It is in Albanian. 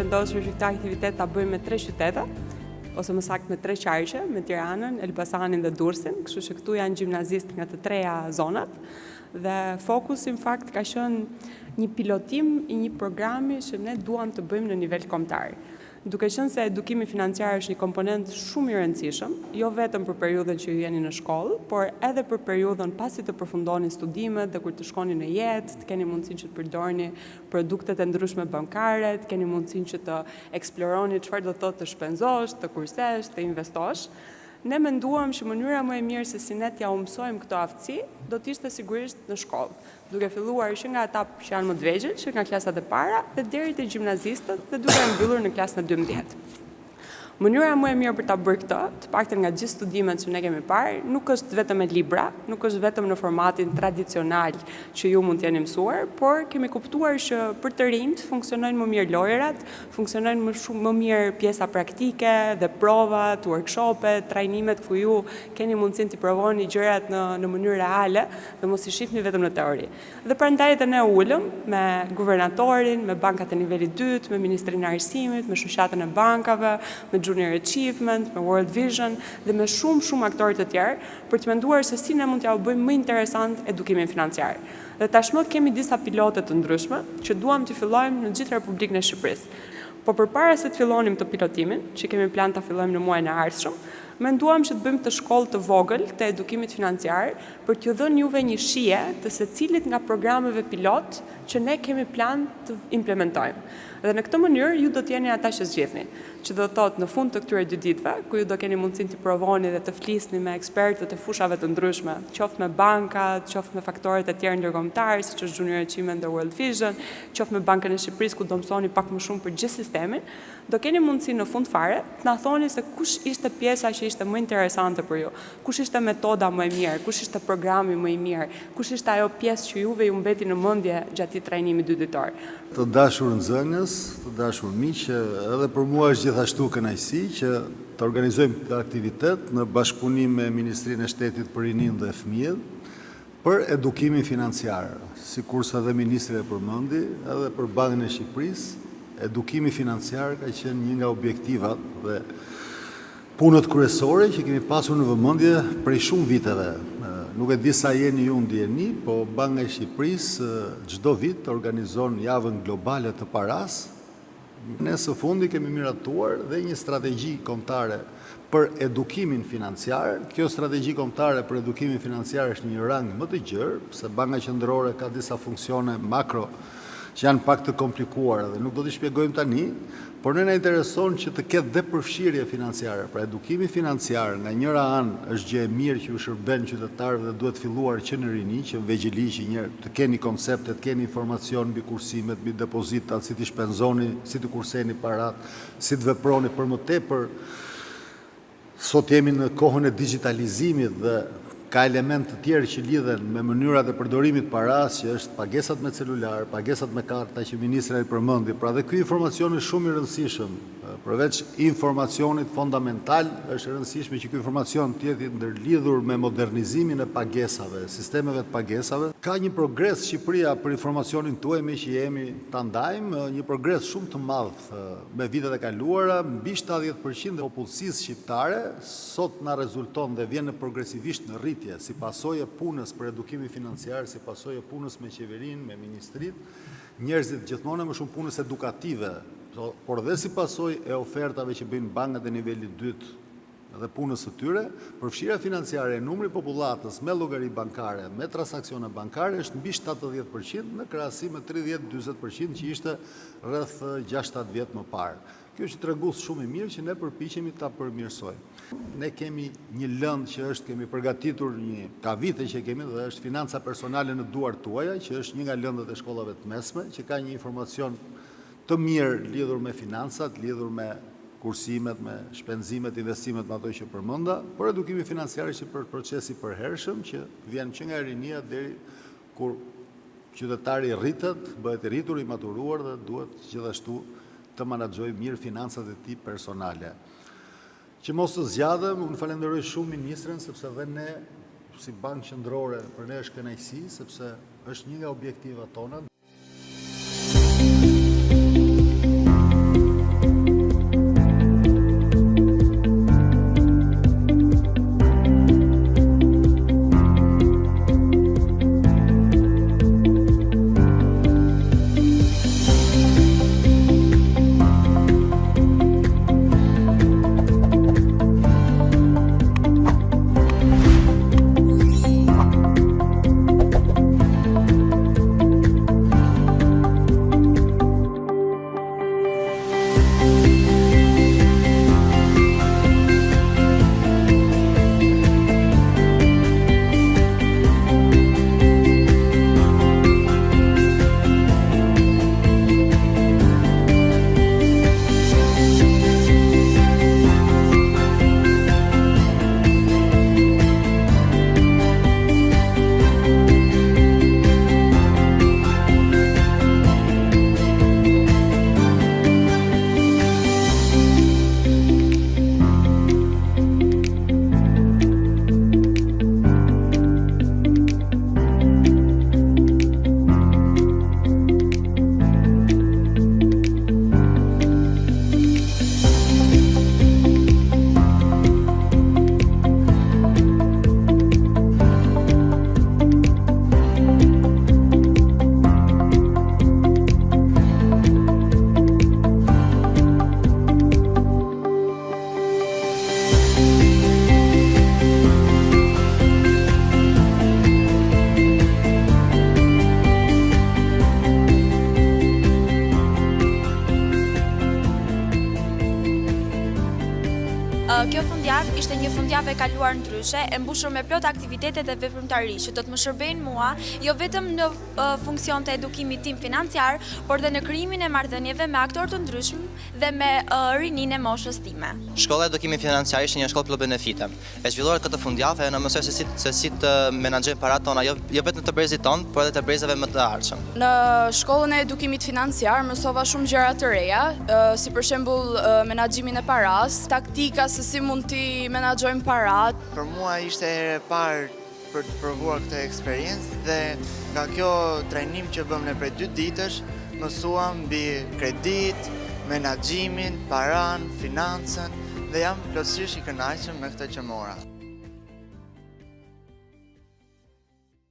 vendosur që këtë aktivitet ta bëjmë me 3 qytete, ose më saktë me 3 qarqe, me Tiranën, Elbasanin dhe Durrësin, kështu që këtu janë gjimnazistë nga të treja zonat. Dhe fokusi në fakt ka qenë një pilotim i një programi që ne duam të bëjmë në nivel kombëtar. Duke qenë se edukimi financiar është një komponent shumë i rëndësishëm, jo vetëm për periudhën që ju jeni në shkollë, por edhe për periudhën pasi të përfundoni studimet dhe kur të shkoni në jetë, të keni mundësinë që të përdorni produktet e ndryshme bankare, të keni mundësinë që të eksploroni çfarë do të thotë të shpenzosh, të kursesh, të investosh. Ne menduam që mënyra më e mirë se si ne t'ja mësojmë këto aftësi, do t'ishte sigurisht në shkollë, duke filluar që nga ata që janë më të vegjël, që nga klasat e para, dhe deri te gjimnazistët dhe duke mbyllur në klasën e 12. Mënyra më e mirë për ta bërë këtë, të paktën nga gjithë studimet që ne kemi parë, nuk është vetëm me libra, nuk është vetëm në formatin tradicional që ju mund t'jeni mësuar, por kemi kuptuar që për të rinjt funksionojnë më mirë lojërat, funksionojnë më mirë pjesa praktike dhe provat, workshopet, trajnimet ku ju keni mundësinë të provoni gjërat në mënyrë reale dhe mos i shihni vetëm në teori. Dhe prandaj ne ulëm me guvernatorin, me bankat e nivelit 2, me Ministrinë e Arsimit, me shoqatën e bankave, me Junior Achievement, me World Vision dhe me shumë aktorë të tjerë për të menduar se si ne mund t'ja u bëjmë më interesant edukimin financiar. Dhe tashmë kemi disa pilote të ndryshme që duam të fillojmë në gjithë Republikën e Shqipërisë. Po përpara se të fillonim të pilotimin, që kemi plan ta fillojmë në muajin e ardhshëm, menduam që të bëjmë të shkollë të vogël të edukimit financiar për t'ju dhënë juve një shije të secilit nga programeve pilot që ne kemi plan të implementojmë. Dhe në këtë mënyrë ju do të jeni ata që zgjidhni, që do të thotë në fund të këtyre 2 ditëve, ku ju do keni mundësinë të provoni dhe të flisni me ekspertët e fushave të ndryshme, qoftë me bankat, qoftë me faktorët e tjerë ndërkombëtar, siç është Junior Achievement dhe World Vision, qoftë me Bankën e Shqipërisë ku do mësoni pak më shumë për gjithë sistemin, do keni mundësi në fund fare të na thoni se kush ishte pjesa që ishte më interesante për ju, kush ishte metoda më e mirë, kush ishte programi më i mirë, kush ishte ajo pjesë që juve ju mbeti në mendje gjatë këtij trajnimi 2 ditor. Të dashur nxënës, të dashur miq, edhe për mua është gjithashtu kënaqësi që të organizojmë këtë aktivitet në bashkëpunim me Ministrinë e Shtetit për Rinin dhe Fëmijët për edukimin financiar, sikurse edhe ministri e përmendi, edhe për Bankën e Shqipërisë, edukimi financiar ka qenë një nga objektivat dhe punët kryesore që kemi pasur në vëmendje prej shumë viteve. Nuk e di sa jeni ju ndjeni, po Banka e Shqipërisë çdo vit organizon javën globale të paras. Ne së fundi kemi miratuar dhe një strategji kombëtare për edukimin financiar. Kjo strategji kombëtare për edukimin financiar është një rang më të gjerë, se Banka Qendrore ka disa funksione makro që janë pak të komplikuara dhe nuk do t'i shpjegojmë tani, por ne na intereson që të ketë dhe përfshirje financiare. Pra edukimi financiar nga njëra anë është gjë e mirë që u shërben qytetarëve dhe duhet filluar që në rini, që në vegjëli që një të keni koncepte, të keni informacion mbi kursimet, mbi depozitat, si t'i shpenzoni, si t'i kurseni parat, si të veproni për më tepër. Sot jemi në kohën e digitalizimit dhe ka element të tjerë që lidhen me mënyrat e përdorimit paras, që është pagesat me celular, pagesat me karta që ministri e përmendi. Pra dhe ky informacion është shumë i rëndësishëm. Përveç informacionit fundamental, është e rëndësishme që ky informacion të jetë ndërlidhur me modernizimin e pagesave, sistemeve të pagesave. Ka një progres Shqipëria për informacionin tuaj me që jemi ta ndajmë, një progres shumë të madh me vitet e kaluara, mbi 70% e popullsisë shqiptare sot na rezulton dhe vjen progresivisht në rritje si pasojë e punës për edukimin financiar, si pasojë e punës me qeverinë, me ministritë, njerëzit gjithmonë më shumë punës edukative, por dhe si pasojë e ofertave që bëjnë bankat e nivelit 2 dhe punës së tyre, përfshira financiare e numri popullatës me llogari bankare, me transakcione bankare është mbi 70% në krahasim me 30-40% që ishte rreth 6-7 vjet më parë. Kjo është tregues shumë i mirë që ne përpiqemi ta përmirësojmë. Ne kemi një lëndë që kemi përgatitur ka vite që kemi dhe është financa personale në duart tuaja, që është një nga lëndët e shkollave të mesme, që ka një informacion të mirë lidhur me financat, lidhur me kursimet, me shpenzimet, investimet me ato që përmenda, por edukimi financiar është për proces i përhershëm që vjen që nga rinia deri kur qytetari rritet, bëhet i rritur, i maturuar dhe duhet gjithashtu të menaxhoj mirë financat e tij personale. Që mos të zgjadhem, unë falenderoj shumë ministren sepse dhe ne si Bankë Qendrore për ne është kënaqësi sepse është një nga objektivat tona. Kjo fundjavë ishte një fundjavë e kaluar ndryshe, e mbushur me plot aktivitete dhe veprimtari që do të më shërbejnë mua, jo vetëm në funksion të edukimit tim financiar, por dhe në krijimin e marrëdhënieve me aktorë të ndryshëm dhe me rininë e moshës time. Shkolla e edukimit financiar ishte një shkollë plot benefite. E zhvilluar këtë fundjavë e na mësoi se si të menaxhojmë paratë tona, jo vetëm të brezit ton, por edhe të brezave më të ardhshëm. Në shkollën e edukimit financiar mësova shumë gjëra të reja, si për shembull menaxhimin e paras, taktika se si mund t'i menaxhojmë parat. Për mua ishte herë e parë për të provuar këtë eksperiencë dhe nga kjo trajnim që bëm në prej 2 ditësh, mësuam mbi kredit, menaxhimin, paran, financën dhe jam plotësisht i kënaqur me këtë që mora.